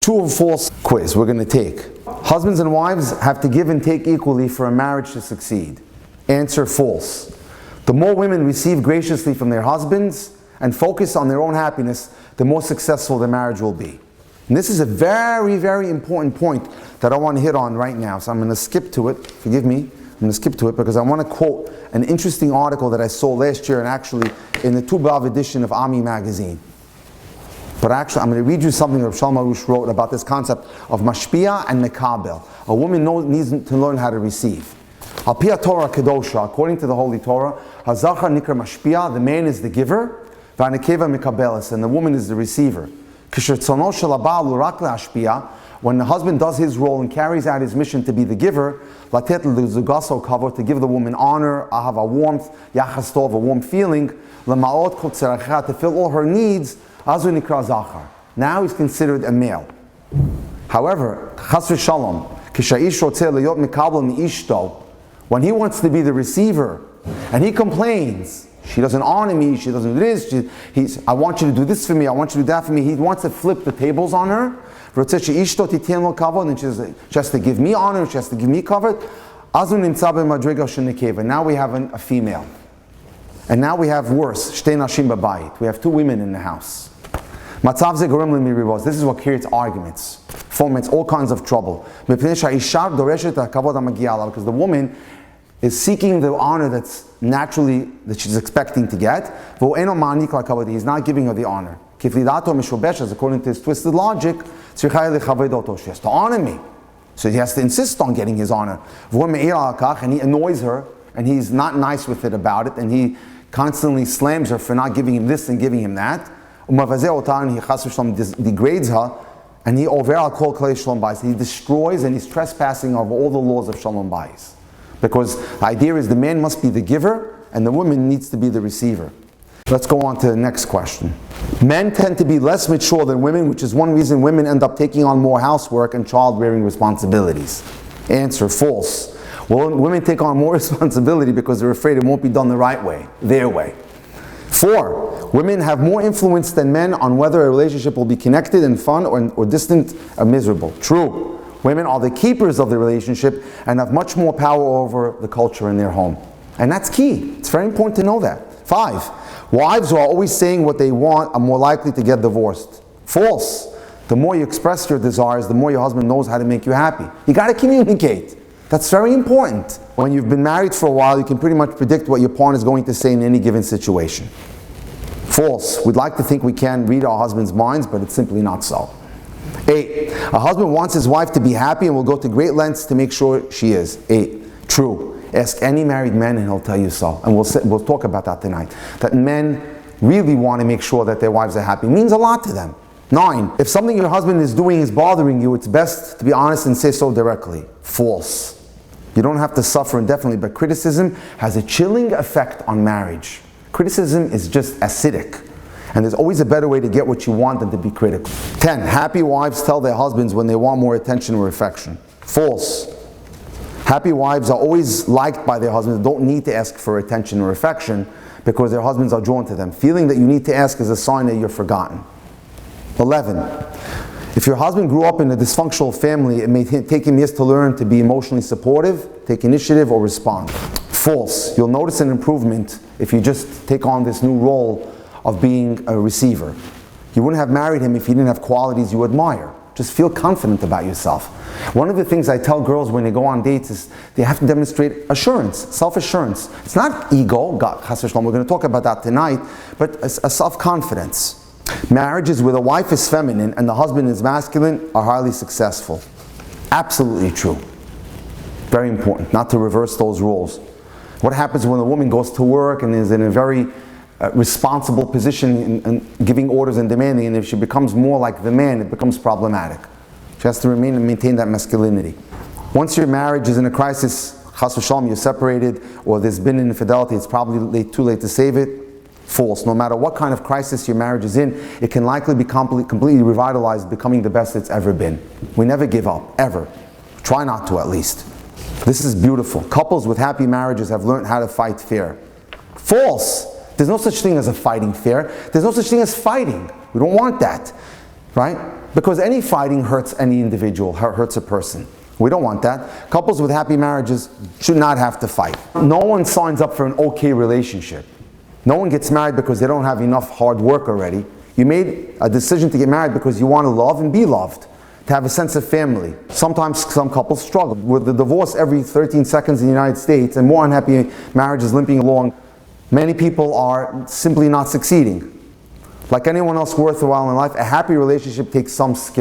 True or false quiz we're going to take. Husbands and wives have to give and take equally for a marriage to succeed. Answer: false. The more women receive graciously from their husbands and focus on their own happiness, the more successful the marriage will be. And this is a very, very important point that I want to hit on right now. So I'm going to skip to it. Forgive me. I'm going to skip to it because I want to quote an interesting article that I saw last year and actually in the Tu B'Av edition of Ami magazine. But actually, I'm going to read you something that Shalom Arush wrote about this concept of mashpia and mekabel. A woman needs to learn how to receive. Al Pi Torah Kedosha, according to the Holy Torah, Hazachar Nikra Mashpia, the man is the giver, V'anekeva Mekabelis, and the woman is the receiver. Kishertzono shel haba'al hu rak le'ashpia, when the husband does his role and carries out his mission to be the giver, Latet lezugaso kavod, to give the woman honor, ahava, warmth, yachas tov, a warm feeling, Lema'ot kol tzeracha, to fill all her needs, Azu nikra zachar. Now he's considered a male. However, chas v'shalom, kisha'ish rotzeh leyot mekabel mi'ishto, when he wants to be the receiver and he complains, she doesn't honor me, she doesn't do this, I want you to do this for me, I want you to do that for me. He wants to flip the tables on her. And then she has to give me honor, she has to give me cover. Now we have a female. And now we have worse. We have two women in the house. This is what creates arguments, foments all kinds of trouble. Because the woman is seeking the honor that's naturally, that she's expecting to get. He's not giving her the honor. According to his twisted logic, she has to honor me. So he has to insist on getting his honor. And he annoys her, and he's not nice with it about it, and he constantly slams her for not giving him this and giving him that. He degrades her, and he destroys and he's trespassing over all the laws of Shalom Bayis. Because the idea is the man must be the giver and the woman needs to be the receiver. Let's go on to the next question. Men tend to be less mature than women, which is one reason women end up taking on more housework and child-rearing responsibilities. Answer: false. Well, women take on more responsibility because they're afraid it won't be done the right way, their way. 4, women have more influence than men on whether a relationship will be connected and fun or distant or miserable. True. Women are the keepers of the relationship and have much more power over the culture in their home. And that's key. It's very important to know that. 5, wives who are always saying what they want are more likely to get divorced. False. The more you express your desires, the more your husband knows how to make you happy. You got to communicate. That's very important. When you've been married for a while, you can pretty much predict what your partner is going to say in any given situation. False. We'd like to think we can read our husband's minds, but it's simply not so. 8, a husband wants his wife to be happy and will go to great lengths to make sure she is. 8, true. Ask any married man and he'll tell you so. And we'll talk about that tonight. That men really want to make sure that their wives are happy. It means a lot to them. 9, if something your husband is doing is bothering you, it's best to be honest and say so directly. False. You don't have to suffer indefinitely, but criticism has a chilling effect on marriage. Criticism is just acidic. And there's always a better way to get what you want than to be critical. 10, happy wives tell their husbands when they want more attention or affection. False. Happy wives are always liked by their husbands, don't need to ask for attention or affection because their husbands are drawn to them. Feeling that you need to ask is a sign that you're forgotten. 11, if your husband grew up in a dysfunctional family, it may take him years to learn to be emotionally supportive, take initiative, or respond. False. You'll notice an improvement if you just take on this new role of being a receiver. You wouldn't have married him if he didn't have qualities you admire. Just feel confident about yourself. One of the things I tell girls when they go on dates is they have to demonstrate assurance, self-assurance. It's not ego, God, we're going to talk about that tonight, but a self-confidence. Marriages where the wife is feminine and the husband is masculine are highly successful. Absolutely true. Very important, not to reverse those roles. What happens when a woman goes to work and is in a very responsible position and giving orders and demanding, and if she becomes more like the man, it becomes problematic. She has to remain and maintain that masculinity. Once your marriage is in a crisis, chas v'shalom, you're separated, or there's been infidelity, it's probably too late to save it. False. No matter what kind of crisis your marriage is in, it can likely be completely revitalized, becoming the best it's ever been. We never give up, ever. Try not to, at least. This is beautiful. Couples with happy marriages have learned how to fight fair. False. There's no such thing as a fighting fair. There's no such thing as fighting. We don't want that, right? Because any fighting hurts any individual, hurts a person. We don't want that. Couples with happy marriages should not have to fight. No one signs up for an okay relationship. No one gets married because they don't have enough hard work already. You made a decision to get married because you want to love and be loved, to have a sense of family. Sometimes some couples struggle with the divorce every 13 seconds in the United States and more unhappy marriages limping along. Many people are simply not succeeding. Like anyone else worthwhile in life, a happy relationship takes some skill.